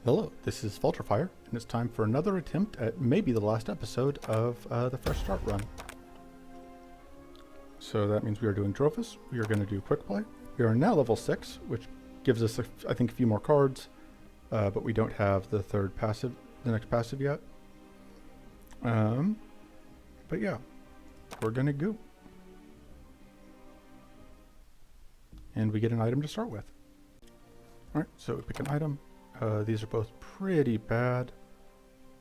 Hello, this is Falterfire, and it's time for another attempt at maybe the last episode of the Fresh Start run. So that means we are doing Drofis. We are going to do Quick Play. We are now level 6, which gives us, I think, a few more cards, but we don't have the next passive yet. But yeah, we're going to go. And we get an item to start with. Alright, so we pick an item. These are both pretty bad.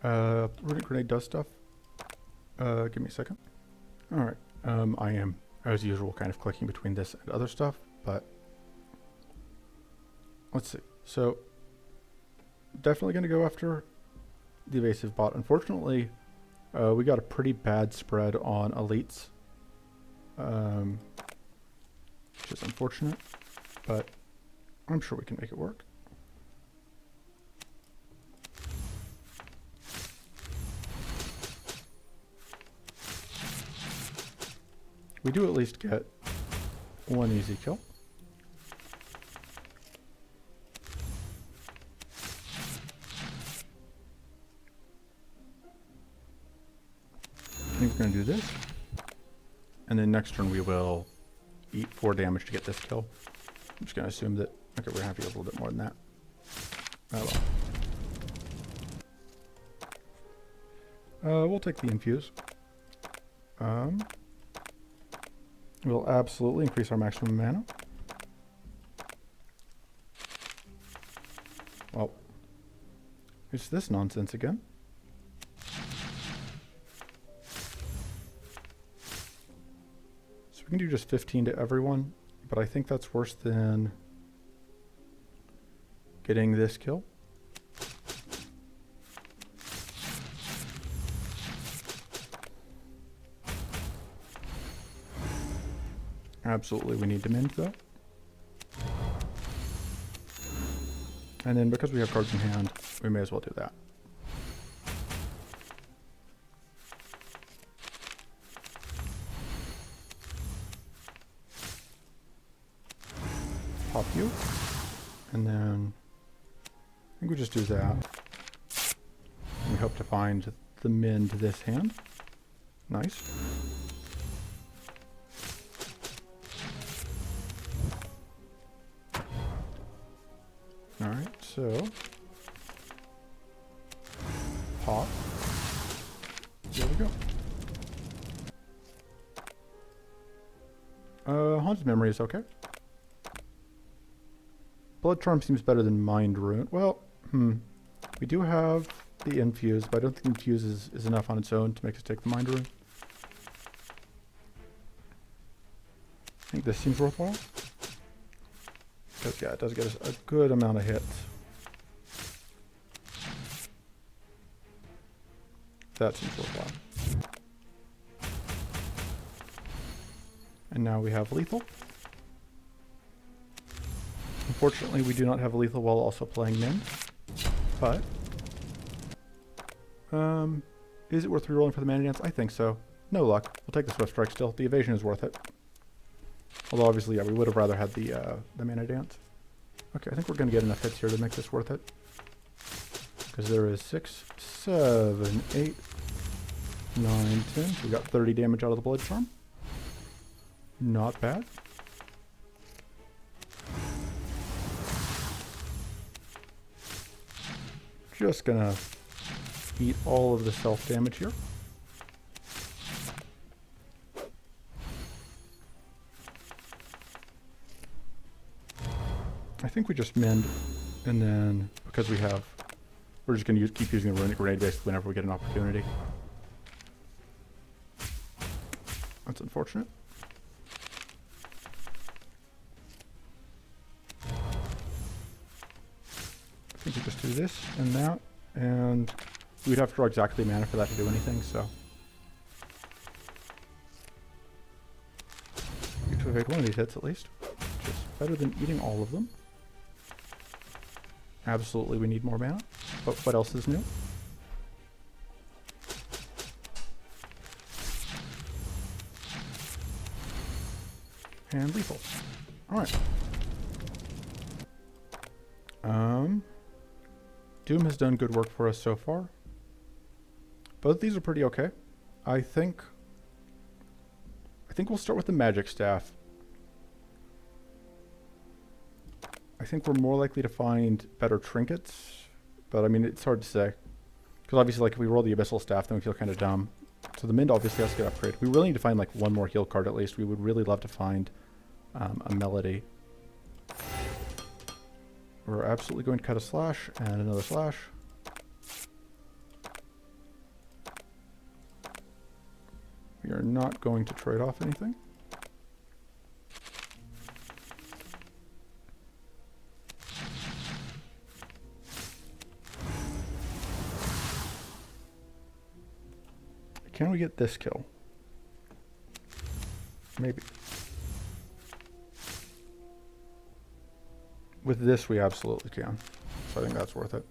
Runic Grenade does stuff. Give me a second. Alright, I am, as usual, kind of clicking between this and other stuff, but let's see. So, definitely going to go after the evasive bot. Unfortunately, we got a pretty bad spread on elites, which is unfortunate, but I'm sure we can make it work. We do at least get one easy kill. I think we're going to do this. And then next turn we will eat 4 damage to get this kill. I'm just going to assume that, okay, we're going to have to get a little bit more than that. Oh well. We'll take the infuse. We'll absolutely increase our maximum mana. Well, it's this nonsense again. So we can do just 15 to everyone, but I think that's worse than getting this kill. Absolutely, we need to mend though. And then because we have cards in hand, we may as well do that. Pop you. And then I think we just do that. And we hope to find the mend this hand. Nice. Alright, so pop. There we go. Haunted Memory is okay. Blood Charm seems better than Mind Rune. Well, we do have the Infuse, but I don't think Infuse is enough on its own to make us take the Mind Rune. I think this seems worthwhile. Because, yeah, it does get us a good amount of hits. That seems worthwhile. And now we have lethal. Unfortunately, we do not have lethal while also playing Mend. But, is it worth rerolling for the mana dance? I think so. No luck. We'll take the Swift Strike still. The evasion is worth it. Although obviously, yeah, we would have rather had the mana dance. Okay, I think we're going to get enough hits here to make this worth it. Because there is 6, 7, 8, 9, 10. So we got 30 damage out of the Blood Charm. Not bad. Just gonna eat all of the self damage here. I think we just mend, and then because we're just going to keep using the Runic Grenade basically whenever we get an opportunity. That's unfortunate. I think we just do this and that, and we'd have to draw exactly mana for that to do anything, so. We could evade one of these hits at least, which is better than eating all of them. Absolutely, we need more mana. But what else is new? And lethal. Alright. Doom has done good work for us so far. Both these are pretty okay. I think we'll start with the magic staff. I think we're more likely to find better trinkets, but I mean, it's hard to say. Because obviously, like, if we roll the abyssal staff, then we feel kind of dumb. So the Mind obviously has to get upgraded. We really need to find, like, one more heal card at least. We would really love to find a melody. We're absolutely going to cut a slash and another slash. We are not going to trade off anything. Can we get this kill? Maybe. With this, we absolutely can. So I think that's worth it.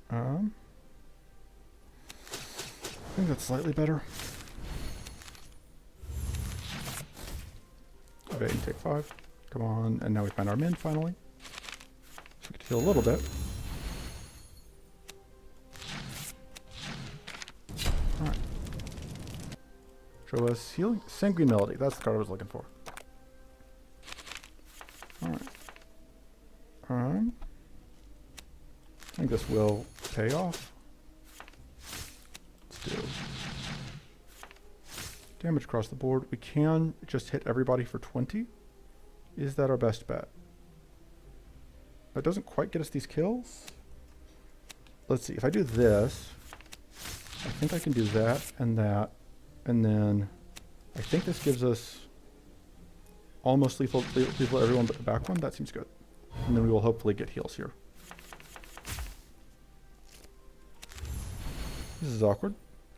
I think that's slightly better. Evade and take 5. Come on, and now we find our Mind finally. So we can heal a little bit. Alright. Show us healing. Sanguine Melody. That's the card I was looking for. Alright. I think this will pay off. Let's do damage across the board. We can just hit everybody for 20. Is that our best bet? That doesn't quite get us these kills. Let's see. If I do this, I think I can do that, and then I think this gives us almost lethal everyone but the back one. That seems good. And then we will hopefully get heals here. This is awkward.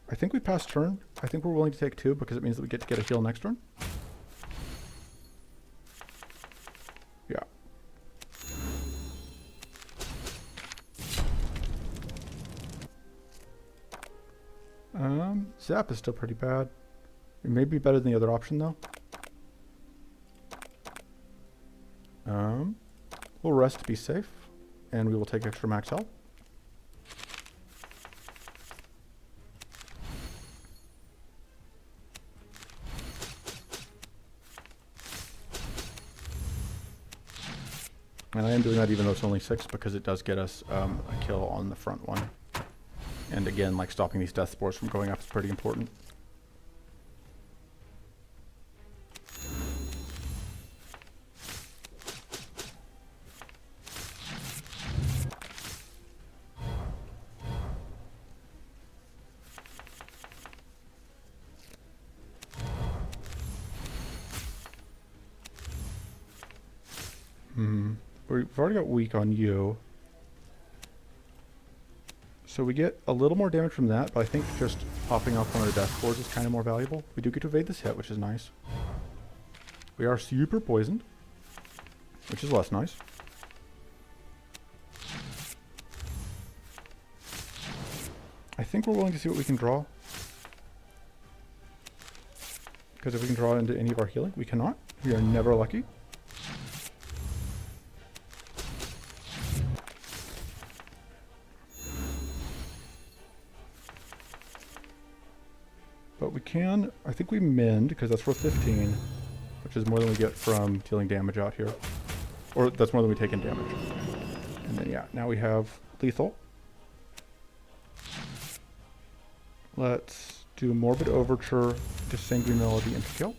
I think we passed turn. I think we're willing to take 2 because it means that we get to get a heal next turn. Yeah. Zap is still pretty bad. It may be better than the other option though. We'll rest to be safe, and we will take extra max health. And I am doing that even though it's only 6 because it does get us a kill on the front one. And again, like, stopping these death spores from going up is pretty important. We've already got weak on you. So we get a little more damage from that, but I think just popping off one of the death spores is kind of more valuable. We do get to evade this hit, which is nice. We are super poisoned, which is less nice. I think we're willing to see what we can draw. Because if we can draw into any of our healing, we cannot. We are never lucky. But we can, I think we mend, because that's worth 15, which is more than we get from dealing damage out here. Or that's more than we take in damage. And then, yeah, now we have lethal. Let's do Morbid Overture, Sanguine Melody, and kill.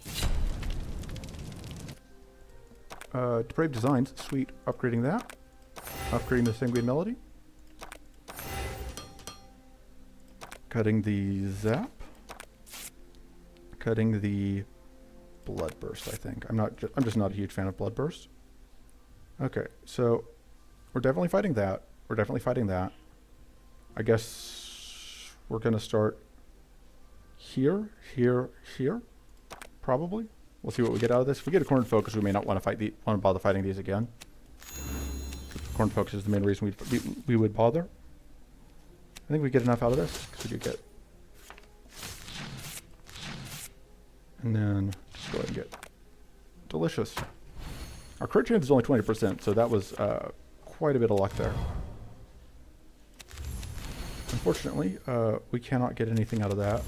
Depraved Designs, sweet, upgrading that. Upgrading the Sanguine Melody. Cutting the Zap. Cutting the Bloodburst, I think. I'm just not a huge fan of Bloodburst. Okay, so we're definitely fighting that. We're definitely fighting that. I guess we're gonna start here, here, here, probably. We'll see what we get out of this. If we get a cornered focus, we may not want to bother fighting these again. corn focus is the main reason we would bother. I think we get enough out of this, because we do get. And then just go ahead and get delicious. Our crit chance is only 20%, so that was quite a bit of luck there. Unfortunately, we cannot get anything out of that.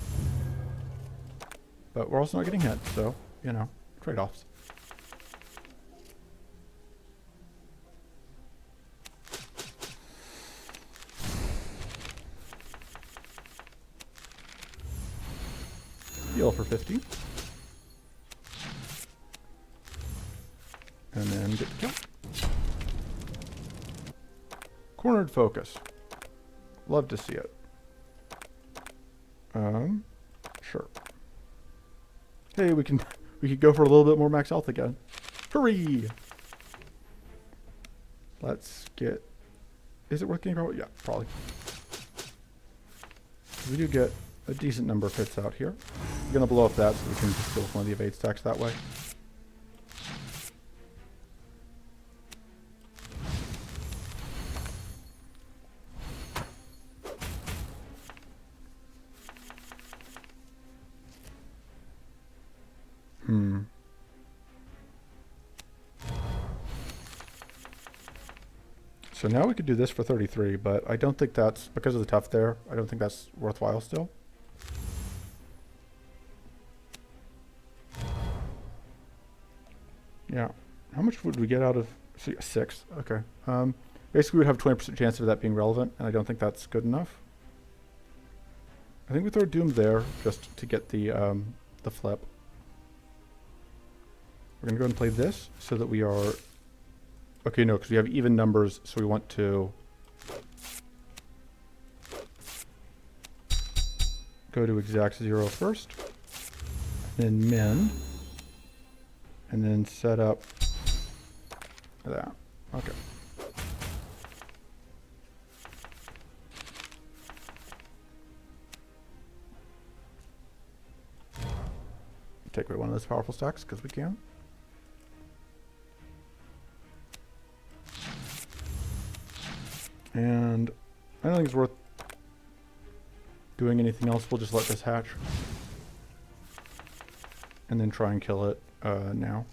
But we're also not getting hit, so, you know, trade-offs. Heal for 50. And then get the kill. Cornered focus. Love to see it. Sure. Hey, we could go for a little bit more max health again. Hurry! Let's get. Is it worth getting power? Yeah, probably. We do get a decent number of hits out here. I'm gonna blow up that so we can just go with one of the evade stacks that way. So now we could do this for 33, but I don't think that's, because of the tough there, I don't think that's worthwhile still. Yeah. How much would we get out of 6? Okay. Basically we'd have a 20% chance of that being relevant, and I don't think that's good enough. I think we throw Doom there just to get the flip. We're going to go ahead and play this so that we are... Okay, no, because we have even numbers, so we want to go to exact 0 first, then min, and then set up that. Okay. Take away one of those powerful stacks because we can. And I don't think it's worth doing anything else. We'll just let this hatch. And then try and kill it now.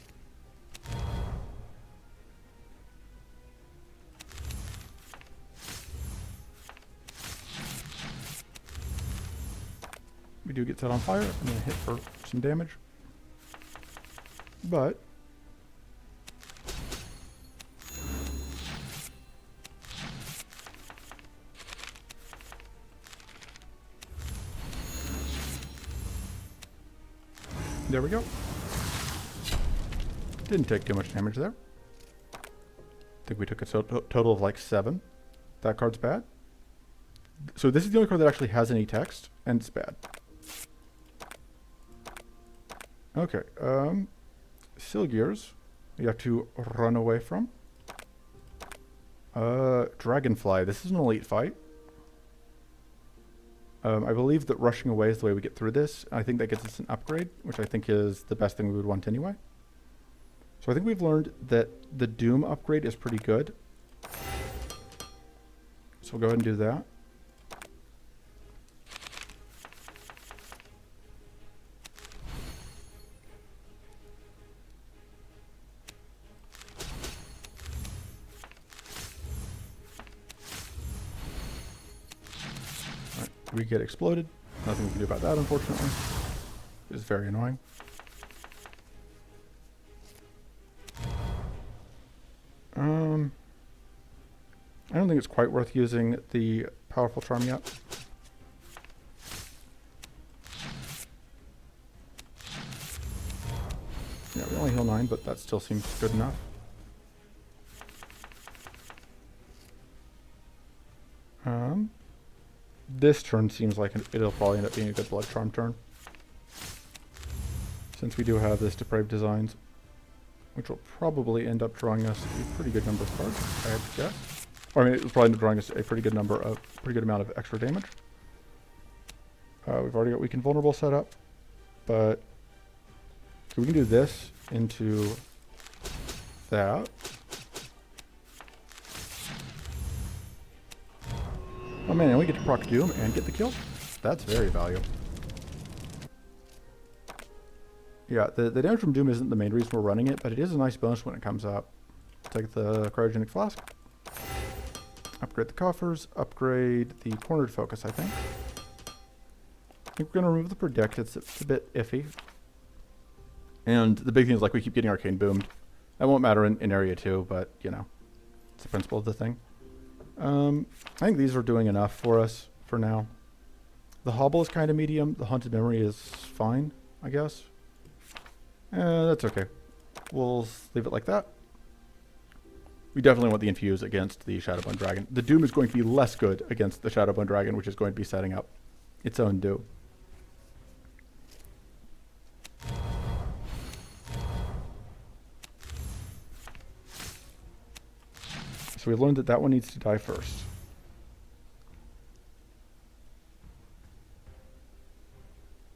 We do get set on fire. I'm going to hit for some damage. But there we go. Didn't take too much damage there. I think we took a total of like 7. That card's bad. So this is the only card that actually has any text, and it's bad. Okay, Silgears, you have to run away from. Dragonfly, this is an elite fight. I believe that rushing away is the way we get through this. I think that gets us an upgrade, which I think is the best thing we would want anyway. So I think we've learned that the Doom upgrade is pretty good. So we'll go ahead and do that. We get exploded. Nothing we can do about that, unfortunately. It's very annoying. I don't think it's quite worth using the powerful charm yet. Yeah, we only heal 9, but that still seems good enough. This turn seems like it'll probably end up being a good blood charm turn, since we do have this depraved designs, which will probably end up drawing us a pretty good number of cards, I have to guess. Or I mean, it'll probably end up drawing us a pretty good amount of extra damage. We've already got weak and vulnerable set up, but so we can do this into that. Oh man, and we get to proc Doom and get the kill. That's very valuable. Yeah, the damage from Doom isn't the main reason we're running it, but it is a nice bonus when it comes up. Take the cryogenic flask. Upgrade the coffers. Upgrade the cornered focus, I think. I think we're going to remove the predict. It's a bit iffy. And the big thing is, like, we keep getting arcane boomed. That won't matter in area 2, but, you know, it's the principle of the thing. I think these are doing enough for us for now. The hobble is kind of medium. The haunted memory is fine, I guess. That's okay. We'll leave it like that. We definitely want the infuse against the Shadowbone Dragon. The Doom is going to be less good against the Shadowbone Dragon, which is going to be setting up its own Doom. So we learned that that one needs to die first.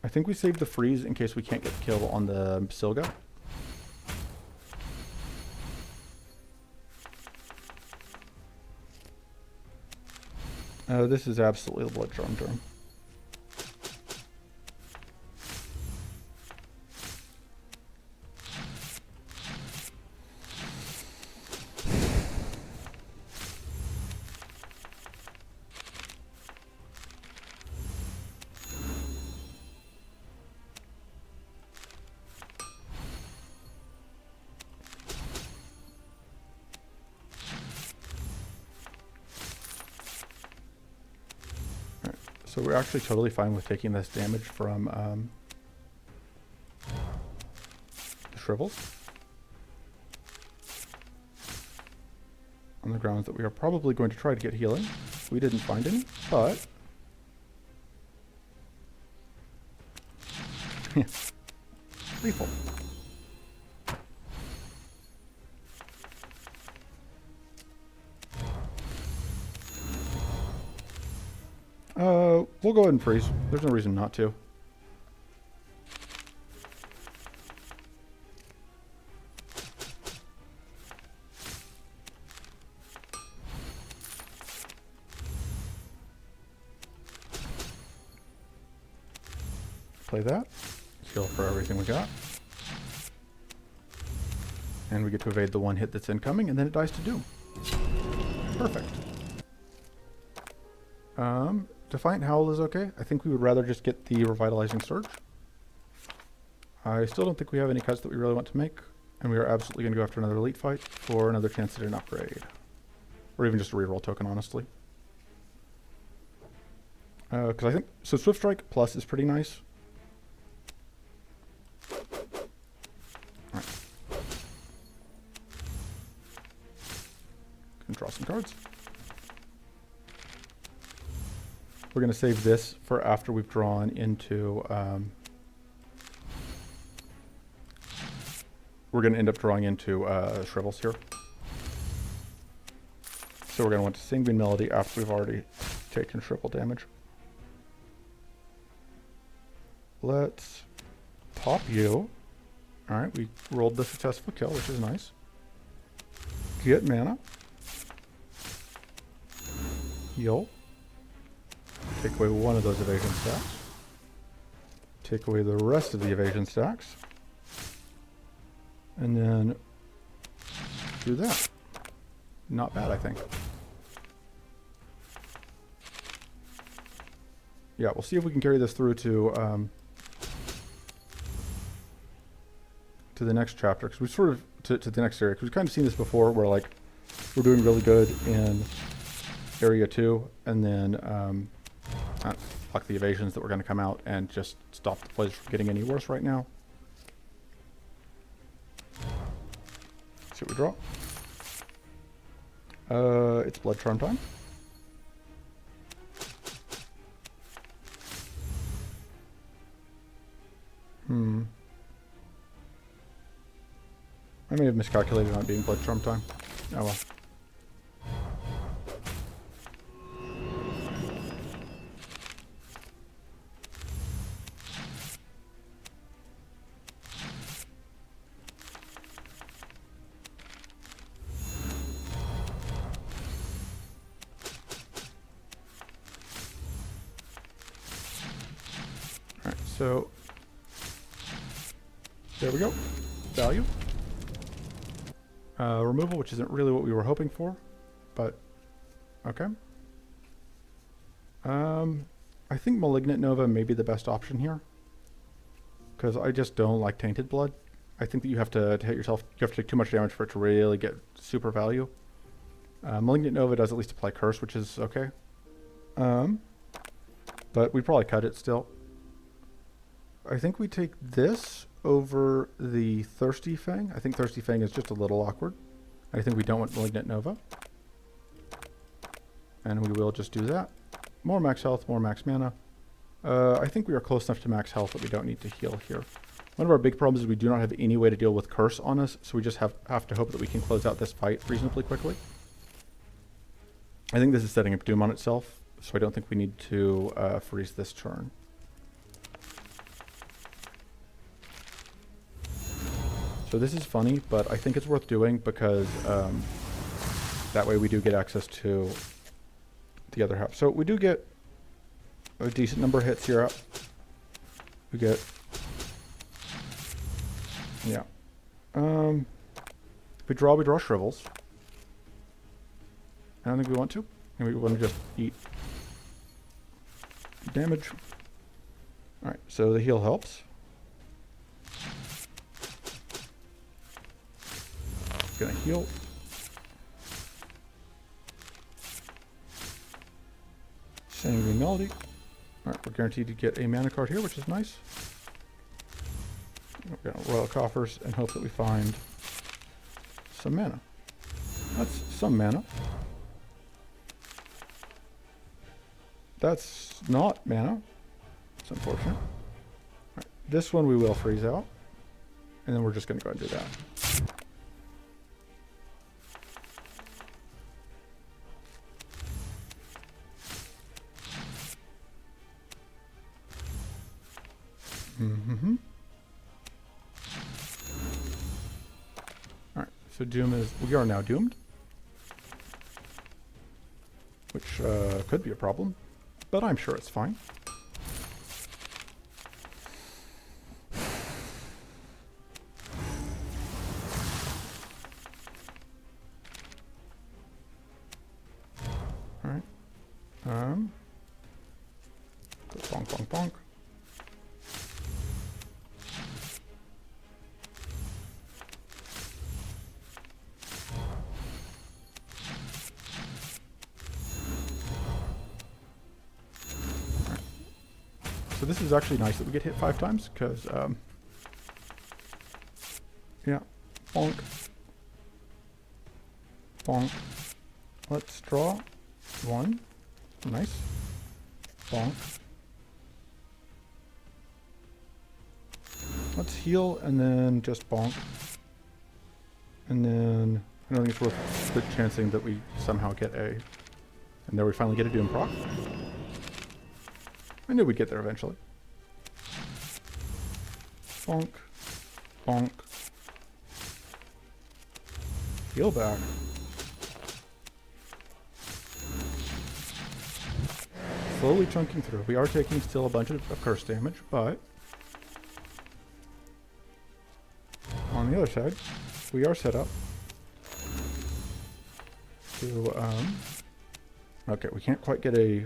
I think we saved the freeze in case we can't get the kill on the Silga. This is absolutely the Blood Charm turn. So we're actually totally fine with taking this damage from the Shrivels. On the grounds that we are probably going to try to get healing. We didn't find any, but... lethal. We'll go ahead and freeze. There's no reason not to. Play that. Heal for everything we got. And we get to evade the one hit that's incoming, and then it dies to Doom. Perfect. Defiant Howl is okay. I think we would rather just get the Revitalizing Surge. I still don't think we have any cuts that we really want to make, and we are absolutely going to go after another elite fight for another chance at an upgrade. Or even just a reroll token, honestly. Because I think... So Swift Strike Plus is pretty nice. Alright. Can draw some cards. We're going to save this for after we've drawn into... we're going to end up drawing into Shrivels here. So we're going to want to Sanguine Melody after we've already taken Shrivel damage. Let's pop you. Alright, we rolled the successful kill, which is nice. Get mana. Heal. Take away one of those evasion stacks. Take away the rest of the evasion stacks. And then do that. Not bad, I think. Yeah, we'll see if we can carry this through to the next chapter, because we sort of to the next area, because we've kind of seen this before, where like we're doing really good in area 2, and then block the evasions that were going to come out and just stop the plays from getting any worse right now. See what we draw. It's Blood Charm time. I may have miscalculated on it being Blood Charm time. Oh well. So there we go. Value. Removal, which isn't really what we were hoping for, but okay. I think Malignant Nova may be the best option here, because I just don't like Tainted Blood. I think that you have to hit yourself, you have to take too much damage for it to really get super value. Malignant Nova does at least apply Curse, which is okay. But we'd probably cut it still. I think we take this over the Thirsty Fang. I think Thirsty Fang is just a little awkward. I think we don't want Malignant Nova. And we will just do that. More max health, more max mana. I think we are close enough to max health that we don't need to heal here. One of our big problems is we do not have any way to deal with Curse on us, so we just have to hope that we can close out this fight reasonably quickly. I think this is setting up Doom on itself, so I don't think we need to freeze this turn. So this is funny, but I think it's worth doing because that way we do get access to the other half. So we do get a decent number of hits here up. We get, yeah. If we draw Shrivels. I don't think we want to. And we want to just eat damage. Alright, so the heal helps. Gonna heal. Sanguine Melody. Alright, we're guaranteed to get a mana card here, which is nice. We're gonna Royal Coffers and hope that we find some mana. That's some mana. That's not mana. It's unfortunate. Right. This one we will freeze out. And then we're just going to go ahead and do that. Alright, so Doom is... We are now doomed. Which could be a problem. But I'm sure it's fine. All right. Bonk, bonk, bonk. So this is actually nice that we get hit 5 times, because, yeah, bonk, bonk. Let's draw 1, nice, bonk. Let's heal and then just bonk. And then I don't think it's worth the chancing that we somehow get a, and there we finally get a Doom proc. I knew we'd get there eventually. Bonk. Bonk. Heal back. Slowly chunking through. We are taking still a bunch of curse damage, but on the other side, we are set up to, okay, we can't quite get a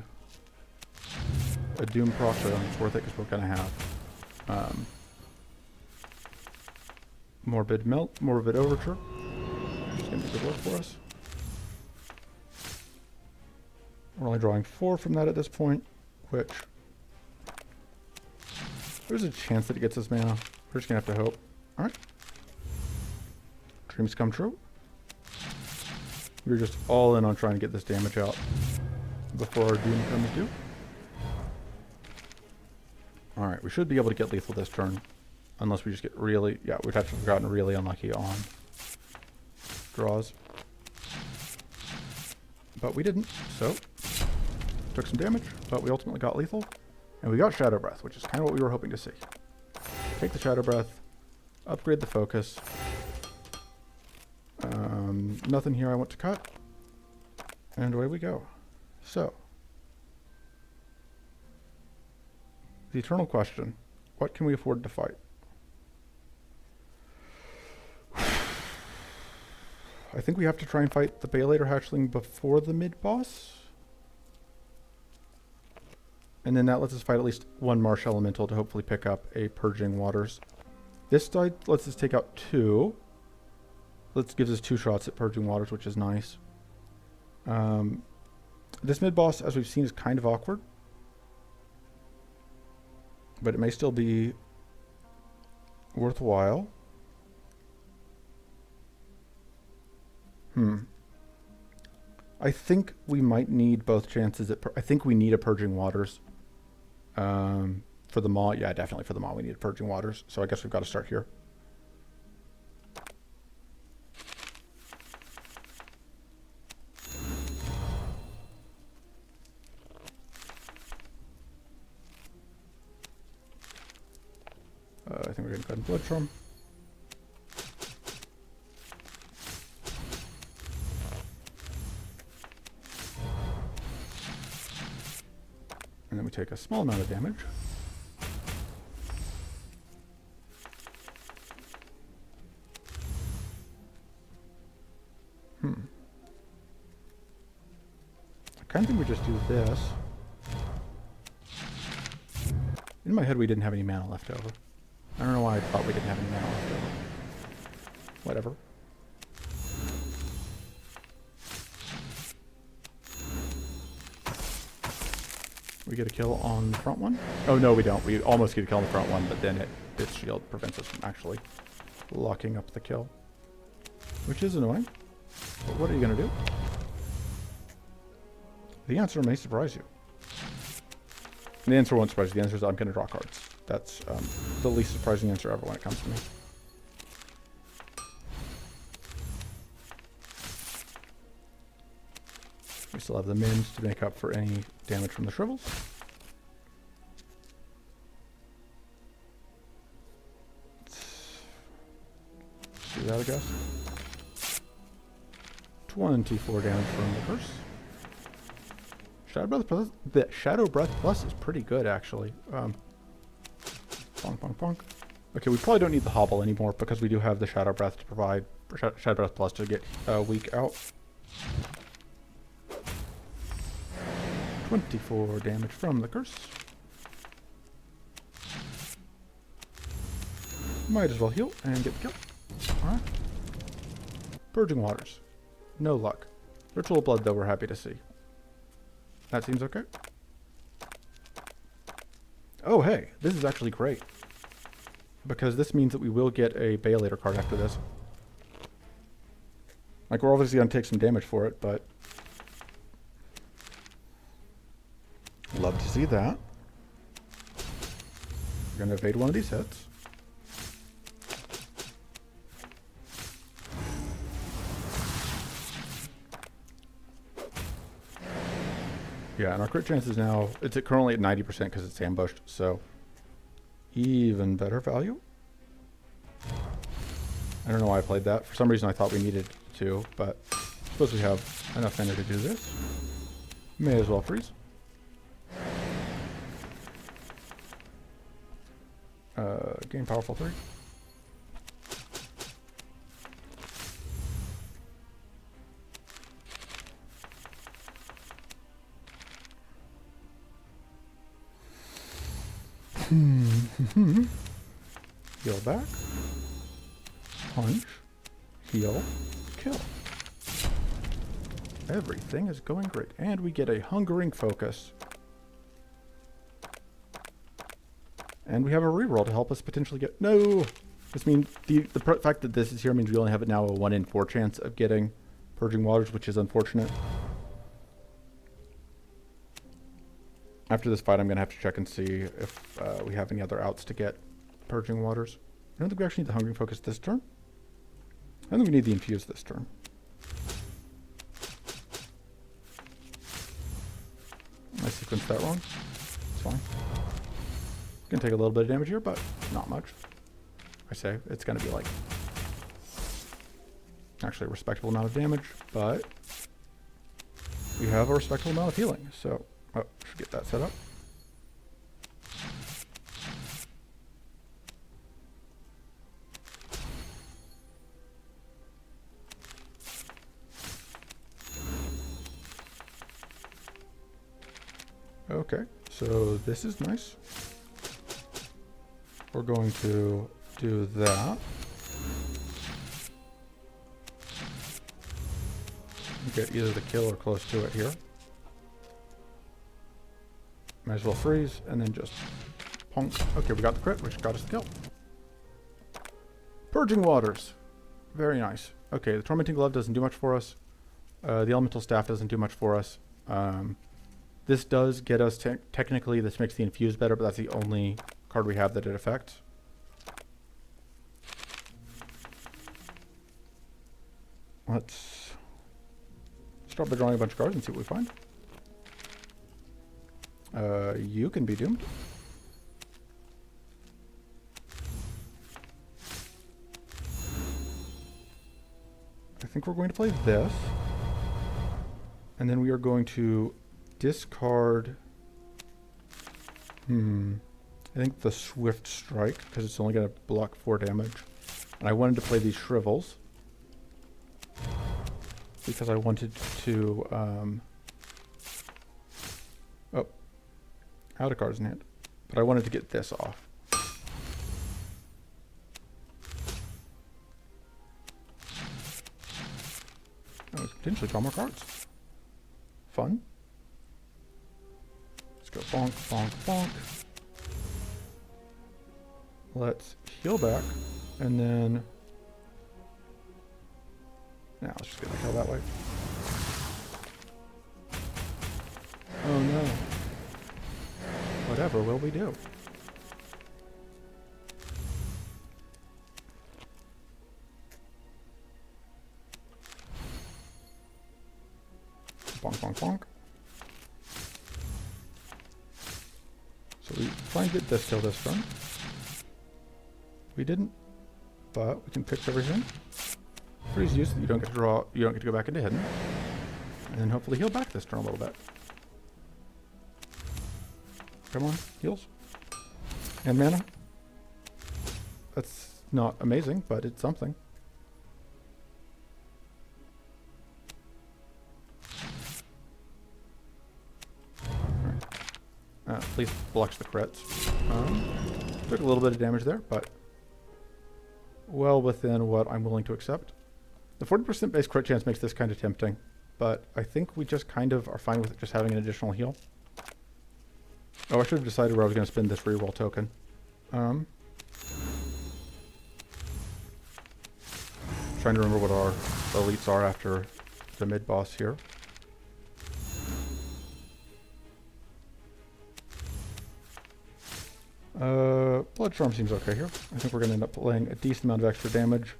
Doom proc, so it's worth it because we're going to have Morbid Overture, which is going to be good work for us. We're only drawing 4 from that at this point, which there's a chance that it gets us mana. We're just going to have to hope. Alright. Dreams come true. We're just all in on trying to get this damage out before our Doom comes due. Alright, we should be able to get lethal this turn. Unless we just get really... Yeah, we'd have to have gotten really unlucky on draws. But we didn't, so... Took some damage, but we ultimately got lethal. And we got Shadow Breath, which is kind of what we were hoping to see. Take the Shadow Breath. Upgrade the focus. Nothing here I want to cut. And away we go. So... The eternal question What can we afford to fight? I think we have to try and fight the Bailator hatchling before the mid-boss. And then that lets us fight at least one Marsh Elemental to hopefully pick up a Purging Waters. This side lets us take out 2. Gives us 2 shots at Purging Waters, which is nice. This mid-boss, as we've seen, is kind of awkward. But it may still be worthwhile. I think we might need both chances at... I think we need a Purging Waters. For the Maw, yeah, definitely for the Maw we need Purging Waters. So I guess we've got to start here. I think we're going to go ahead and Blood Charm. And then we take a small amount of damage. I kind of think we just do this. In my head we didn't have any mana left over. I don't know why I thought we didn't have any mana left over. Whatever. We get a kill on the front one. Oh no, we don't. We almost get a kill on the front one, but then its shield prevents us from actually locking up the kill. Which is annoying. But what are you going to do? The answer may surprise you. And the answer won't surprise you. The answer is I'm going to draw cards. That's the least surprising answer ever when it comes to me. We still have the mins to make up for any damage from the shrivels. Let's do that, I guess. 24 damage from the curse. Shadow Breath Plus is pretty good, actually. Bonk, bonk, bonk. Okay, we probably don't need the Hobble anymore because we do have the Shadow Breath to provide Shadow Breath Plus to get weak out. 24 damage from the curse. Might as well heal and get the kill. Alright. Purging Waters. No luck. Ritual Blood, though, we're happy to see. That seems okay. Oh, hey. This is actually great. Because this means that we will get a Bailator card after this. Like, we're obviously going to take some damage for it, but... love to see that. We're going to evade one of these hits. Yeah, and our crit chance is now, it's currently at 90% because it's ambushed, so even better value. I don't know why I played that. For some reason I thought we needed to, but I suppose we have enough mana to do this. May as well freeze. Gain powerful 3. Heal back. Punch. Heal. Kill. Everything is going great. And we get a Hungering Focus. And we have a reroll to help us potentially get... No! This means... The fact that this is here means we only have it now a 1 in 4 chance of getting Purging Waters, which is unfortunate. After this fight, I'm going to have to check and see if we have any other outs to get Purging Waters. I don't think we actually need the Hungering Focus this turn. I don't think we need the Infuse this turn. I sequenced that wrong. It's fine. Gonna take a little bit of damage here, but not much. I say it's gonna be like actually a respectable amount of damage, but we have a respectable amount of healing, so should get that set up. Okay, so this is nice. We're going to do that. Get either the kill or close to it here. Might as well freeze and then just punk. Okay, we got the crit, which got us the kill. Purging Waters. Very nice. Okay, the Tormenting Glove doesn't do much for us. The Elemental Staff doesn't do much for us. This does get us, technically, this makes the Infuse better, but that's the only card we have that it affects. Let's start by drawing a bunch of cards and see what we find. You can be doomed. I think we're going to play this. And then we are going to discard... I think the Swift Strike, because it's only going to block 4 damage. And I wanted to play these Shrivels. Because I wanted to... oh. Out of cards in hand. But I wanted to get this off. Oh, we can potentially draw more cards. Fun. Let's go bonk, bonk, bonk. Let's heal back. And then... now let's just get the kill that way. Oh no. Whatever will we do? Bonk, bonk, bonk. So we try and get this kill this turn. We didn't, but we can fix everything. Freeze use that you don't get to draw, you don't get to go back into hidden. And then hopefully heal back this turn a little bit. Come on, heals. And mana. That's not amazing, but it's something. At least blocks the crits. Took a little bit of damage there, but well within what I'm willing to accept. The 40% base crit chance makes this kind of tempting, but I think we just kind of are fine with just having an additional heal. Oh, I should have decided where I was going to spend this reroll token. Trying to remember what our elites are after the mid-boss here. Blood Charm seems okay here. I think we're going to end up playing a decent amount of extra damage,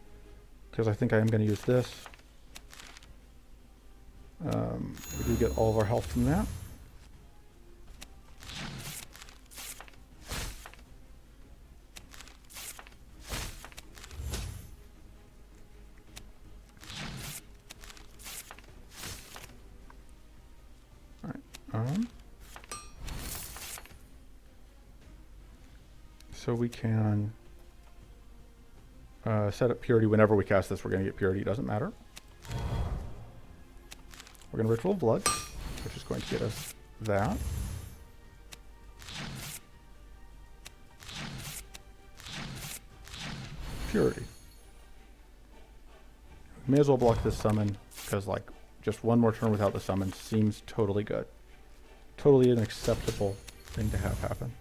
because I think I am going to use this. We do get all of our health from that. So we can set up Purity whenever we cast this. We're going to get Purity, it doesn't matter. We're going to Ritual of Blood, which is going to get us that. Purity. We may as well block this summon, because like just one more turn without the summon seems totally good. Totally an acceptable thing to have happen.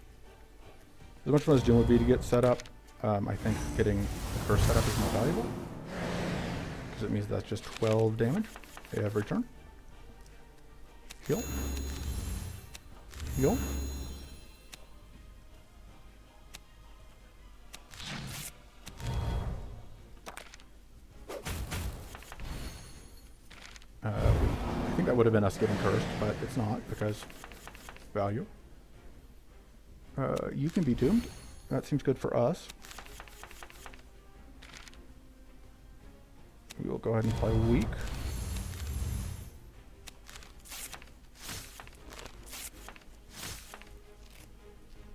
As much fun as Doom would be to get set up, I think getting the first setup is more valuable. Because it means that's just 12 damage every turn. Heal. Heal. I think that would have been us getting cursed, but it's not because value. You can be doomed. That seems good for us. We will go ahead and play weak.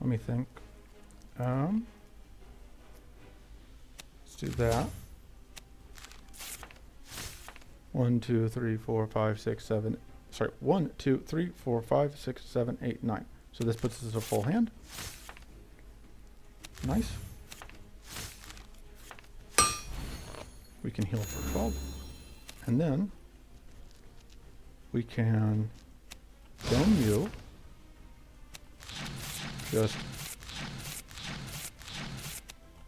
Let me think. Let's do that. 1, 2, 3, 4, 5, 6, 7, Sorry, 1, 2, 3, 4, 5, 6, 7, 8, 9. So this puts us as a full hand. Nice. We can heal for 12. And then we can dome you. Just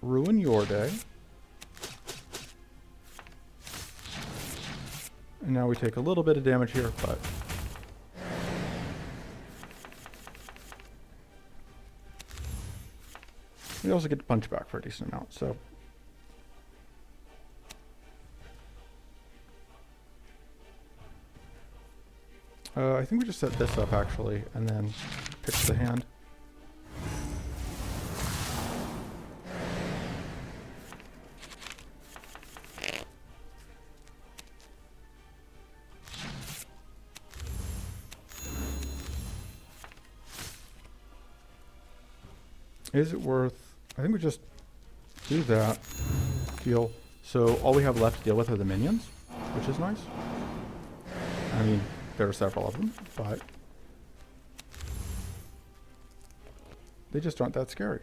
ruin your day. And now we take a little bit of damage here, but we also get to punch back for a decent amount, so I think we just set this up actually, and then pitch the hand. Is it worth... I think we just do that. Heal. So all we have left to deal with are the minions, which is nice. I mean, there are several of them, but they just aren't that scary.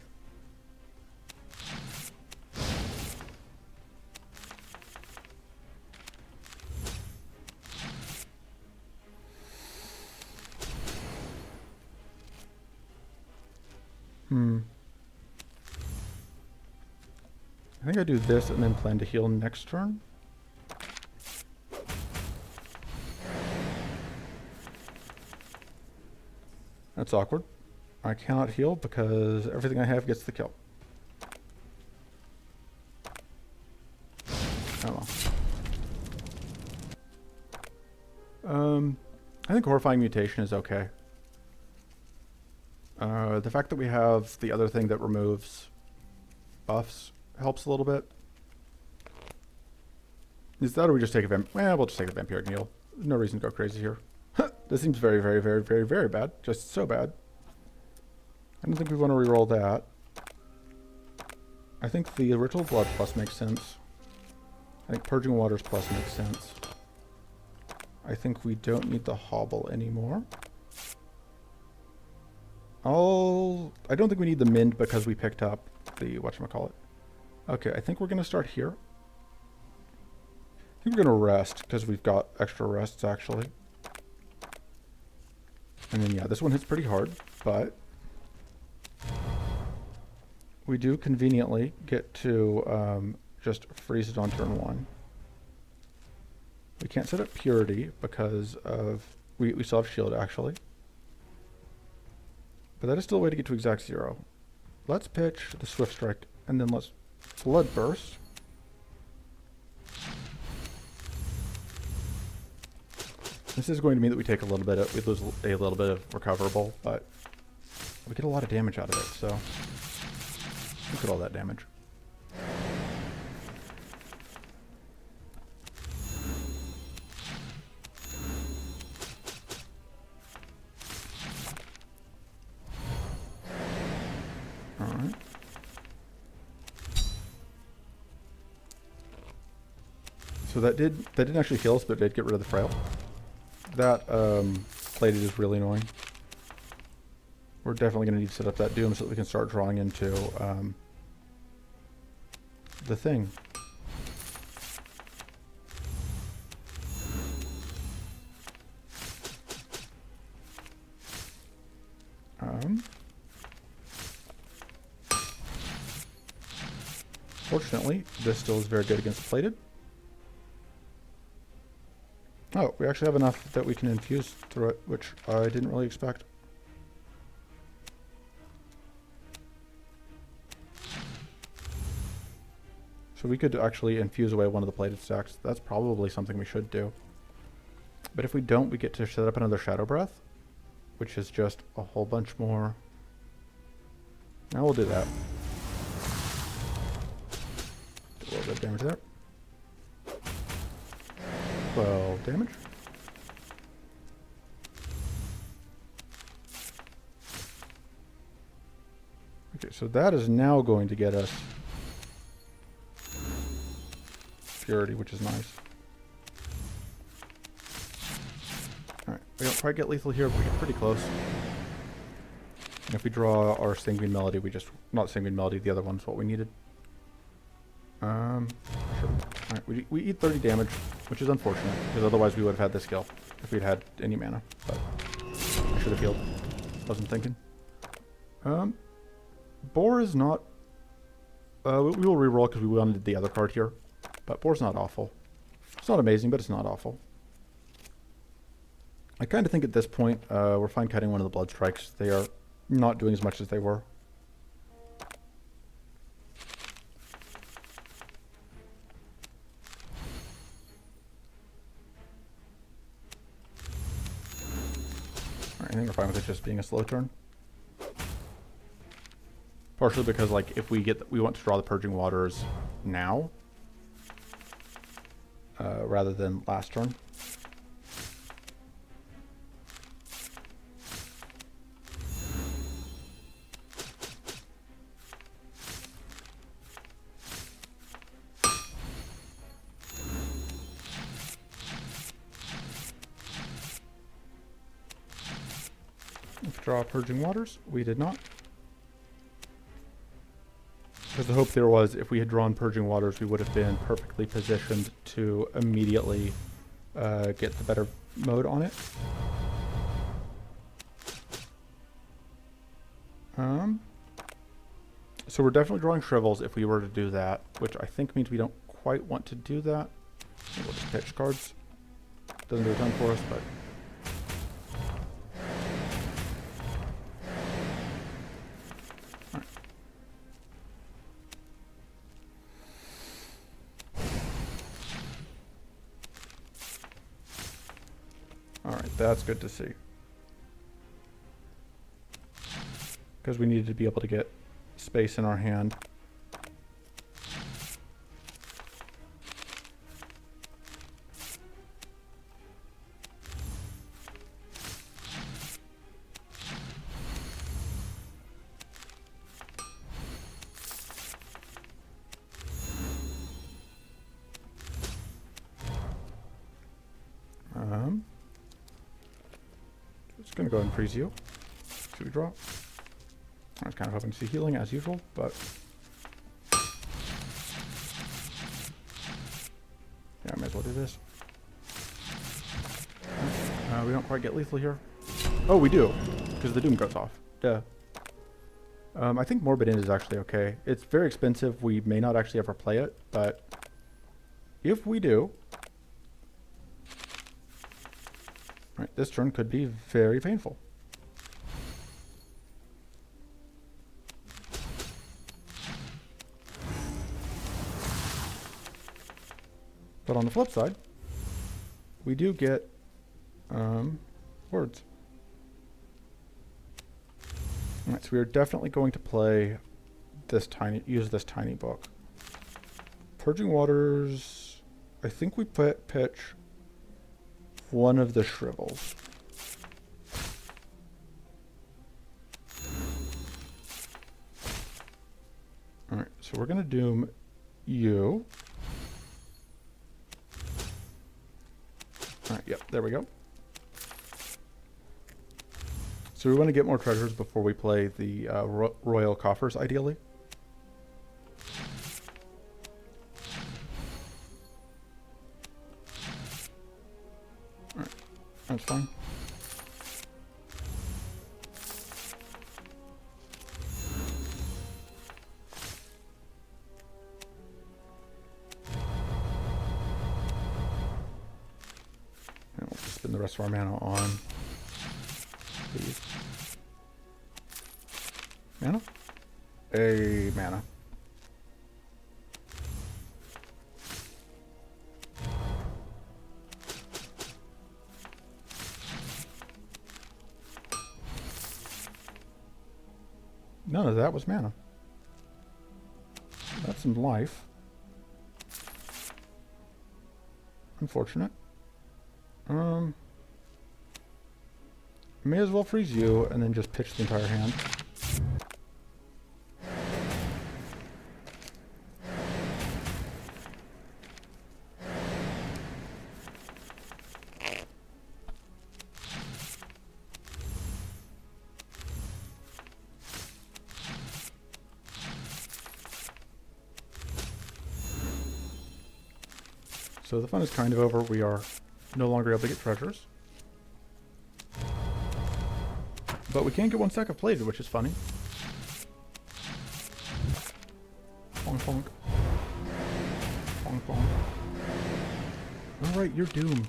I think I do this and then plan to heal next turn. That's awkward. I cannot heal because everything I have gets the kill. Oh well. I think Horrifying Mutation is okay. The fact that we have the other thing that removes buffs helps a little bit. Is that or we just take a vamp? Well, we'll just take a vampiric heal. No reason to go crazy here. This seems very, very, very, very, very bad. Just so bad. I don't think we want to reroll that. I think the Ritual Blood plus makes sense. I think Purging Waters plus makes sense. I think we don't need the Hobble anymore. I don't think we need the Mend because we picked up the whatchamacallit. Okay, I think we're going to start here. I think we're going to rest because we've got extra rests actually. And then yeah, this one hits pretty hard, but we do conveniently get to just freeze it on turn 1. We can't set up Purity because of we still have shield actually. But that is still a way to get to exact 0. Let's pitch the Swift Strike, and then let's Blood Burst. This is going to mean that we take a little bit of, we lose a little bit of recoverable, but we get a lot of damage out of it, so look at all that damage. Alright. So that didn't actually heal us, but it did get rid of the frail. That plated is really annoying. We're definitely going to need to set up that Doom so that we can start drawing into the thing. Fortunately, this still is very good against plated. Oh, we actually have enough that we can infuse through it, which I didn't really expect. So we could actually infuse away one of the plated stacks. That's probably something we should do. But if we don't, we get to set up another Shadow Breath, which is just a whole bunch more. Now we'll do that. Do a little bit of damage there. 12 damage. Okay, so that is now going to get us Purity, which is nice. Alright, We don't quite get lethal here, but we get pretty close. And if we draw our Sanguine Melody, we just... Not Sanguine Melody, the other one's what we needed. Sure. Alright, we eat 30 damage, which is unfortunate, because otherwise we would have had this skill if we'd had any mana. But I should have healed. Wasn't thinking. Boar is not... we will reroll because we wanted the other card here. But Boar's not awful. It's not amazing, but it's not awful. I kind of think at this point, we're fine cutting one of the blood strikes. They are not doing as much as they were. Alright, I think we're fine with it just being a slow turn. Partially because, like, if we want to draw the Purging Waters now, rather than last turn. Let's draw Purging Waters. We did not. Because the hope there was, if we had drawn Purging Waters, we would have been perfectly positioned to immediately get the better mode on it. So we're definitely drawing Shrivels if we were to do that, which I think means we don't quite want to do that. We'll just pitch cards. Doesn't do a ton for us, but... Alright, that's good to see. Because we needed to be able to get space in our hand. Just gonna go ahead and freeze you. Should we draw? I was kind of hoping to see healing as usual, but yeah, I may as well do this. We don't quite get lethal here. Oh, we do, because the Doom goes off. Duh. I think Morbid End is actually okay. It's very expensive. We may not actually ever play it, but if we do, right, this turn could be very painful. But on the flip side, we do get words. Alright, so we are definitely going to play this use this tiny book. Purging Waters, I think we pitch one of the Shrivels. Alright, so we're going to Doom you. Alright, yep, there we go. So we want to get more treasures before we play the Royal Coffers, ideally. Alright, that's fine. And we'll spend the rest of our mana on these. Mana? A mana. None of that was mana. That's some life. Unfortunate. May as well freeze you and then just pitch the entire hand. So the fun is kind of over. We are no longer able to get treasures. But we can get 1 stack of plated, which is funny. Bonk, bonk. Bonk, bonk. Alright, you're doomed.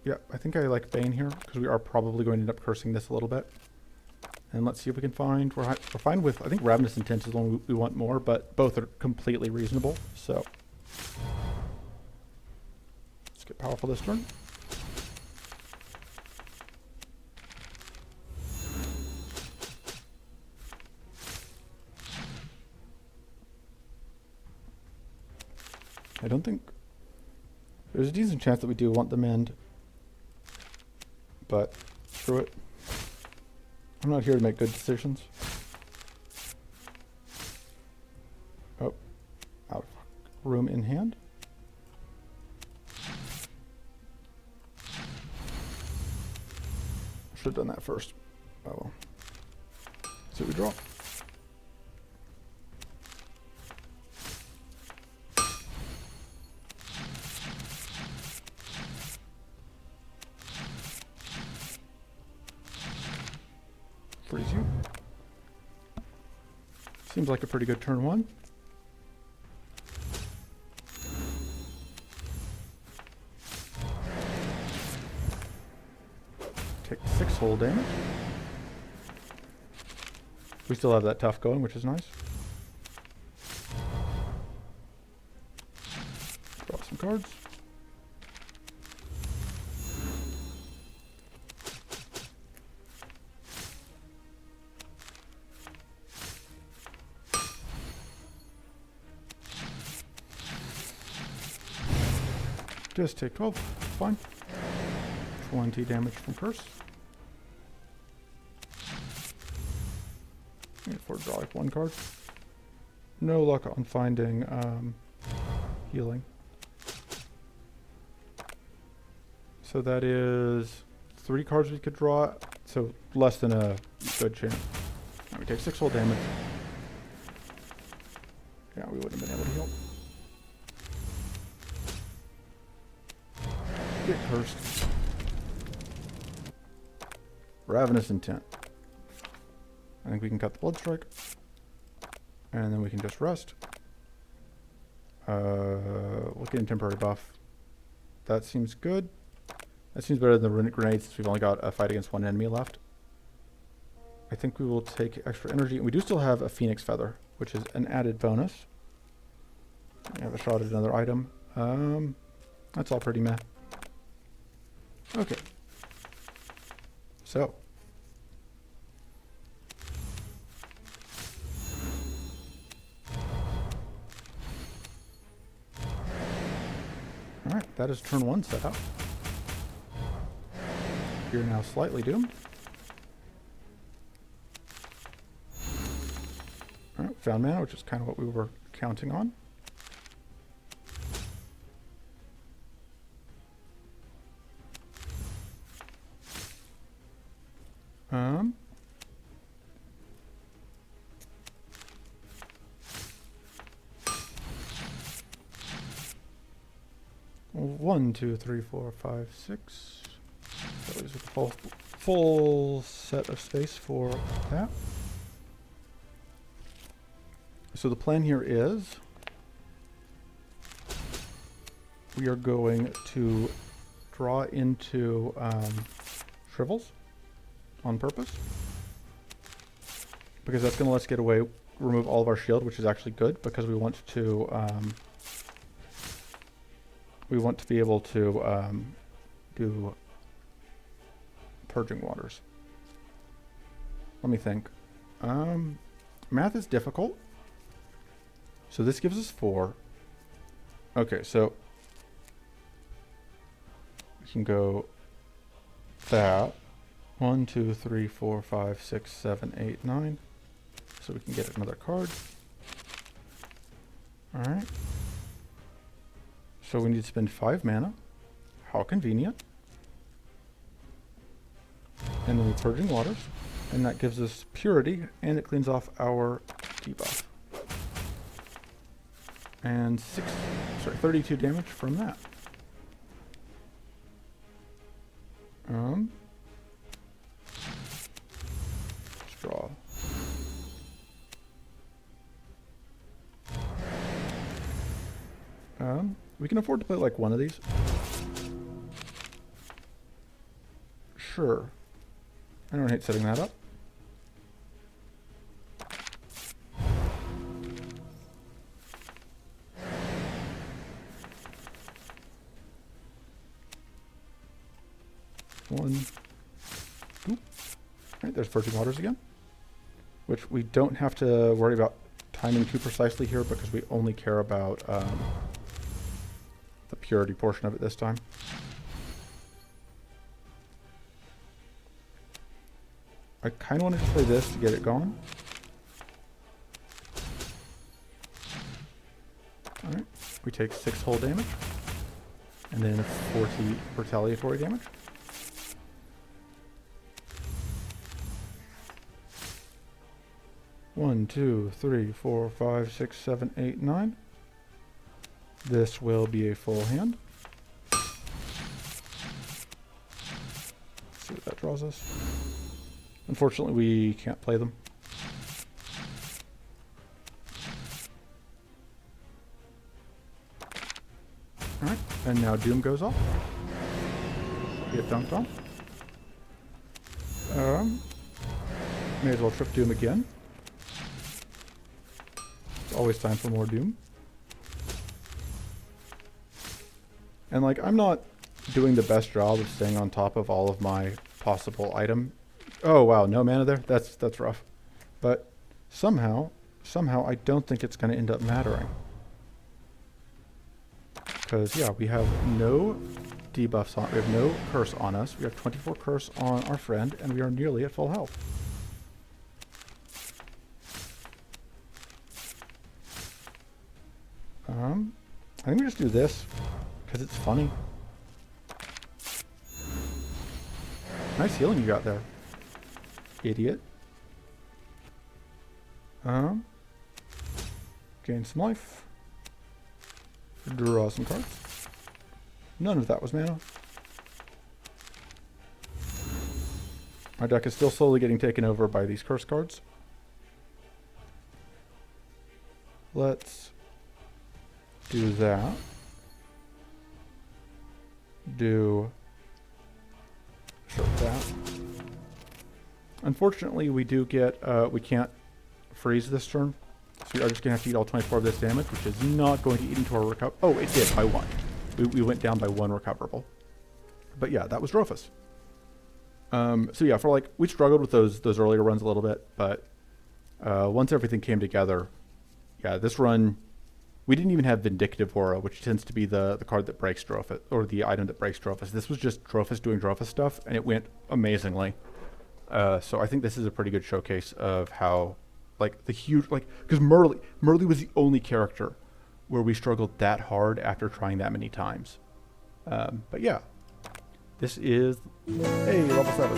Yeah, I think I like Bane here, because we are probably going to end up cursing this a little bit. And let's see if we can find... We're fine with... I think Ravenous Intent is the one we want more, but both are completely reasonable, so... Let's get powerful this turn. I don't think... There's a decent chance that we do want them end. But, screw it. I'm not here to make good decisions. Oh. Out of room in hand. Should have done that first. Oh well. So we draw. Freeze you. Seems like a pretty good turn one. Take 6 hull damage. We still have that tough going, which is nice. Draw some cards. Just take 12, fine. 20 damage from curse. For draw like 1 card. No luck on finding healing. So that is 3 cards we could draw, so less than a good chance. And we take 6 hull damage. Yeah, we wouldn't have been able to heal. Get cursed. Ravenous Intent. I think we can cut the Blood Strike. And then we can just rest. We'll get a temporary buff. That seems good. That seems better than the Runic Grenade since we've only got a fight against 1 enemy left. I think we will take extra energy. We do still have a Phoenix Feather, which is an added bonus. We have a shot at another item. That's all pretty meh. Okay. So. Alright, that is turn 1 set up. You're now slightly doomed. Alright, found mana, which is kind of what we were counting on. One, two, three, four, five, six. That leaves with a full set of space for that. So the plan here is we are going to draw into Shrivels on purpose, because that's going to let us get away, remove all of our shield, which is actually good because we want to be able to do Purging Waters. Let me think. Math is difficult. So this gives us 4. Okay, so we can go that. 1, 2, 3, 4, 5, 6, 7, 8, 9. so we can get another card. Alright. So we need to spend 5 mana. How convenient. And then the Purging Waters. And that gives us Purity, and it cleans off our debuff. And 32 damage from that. Straw. We can afford to play like one of these. Sure. I don't hate setting that up. One. Oop. Alright, there's Purging Waters again. Which we don't have to worry about timing too precisely here because we only care about the purity portion of it this time. I kind of want to just play this to get it going. Alright, we take 6 whole damage. And then 40 retaliatory damage. One, two, three, 4, 5, 6, 7, 8, 9. This will be a full hand. Let's see what that draws us. Unfortunately, we can't play them. Alright, and now Doom goes off. Get dunked on. May as well trip Doom again. It's always time for more Doom. And like, I'm not doing the best job of staying on top of all of my possible item. Oh wow, no mana there? That's rough. But somehow I don't think it's going to end up mattering. Because yeah, we have no debuffs on, we have no curse on us. We have 24 curse on our friend, and we are nearly at full health. I think we just do this because it's funny. Nice healing you got there, idiot. Gain some life. Draw some cards. None of that was mana. My deck is still slowly getting taken over by these curse cards. Let's do that. Do that. Unfortunately, we do get, we can't freeze this turn. So we are just going to have to eat all 24 of this damage, which is not going to eat into our recover. Oh, it did, by 1. We went down by 1 recoverable. But yeah, that was Drofis. So yeah, for like, we struggled with those earlier runs a little bit, but once everything came together, yeah, this run, we didn't even have Vindictive Aura, which tends to be the card that breaks Drofis, or the item that breaks Drofis. This was just Drofis doing Drofis stuff, and it went amazingly. So I think this is a pretty good showcase of how, like, the huge, like, because Merle was the only character where we struggled that hard after trying that many times. But yeah, this is, hey, level 7.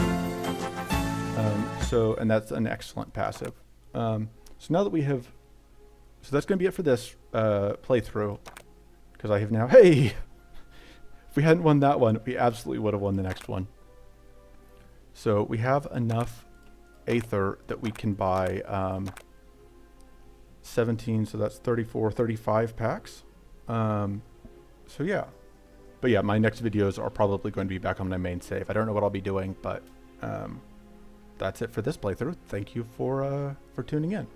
And that's an excellent passive. So now that we have, so that's going to be it for this playthrough, because I have now, hey, if we hadn't won that one, we absolutely would have won the next one. So we have enough Aether that we can buy 17, so that's 34, 35 packs. So yeah. But yeah, my next videos are probably going to be back on my main save. I don't know what I'll be doing, but that's it for this playthrough. Thank you for tuning in.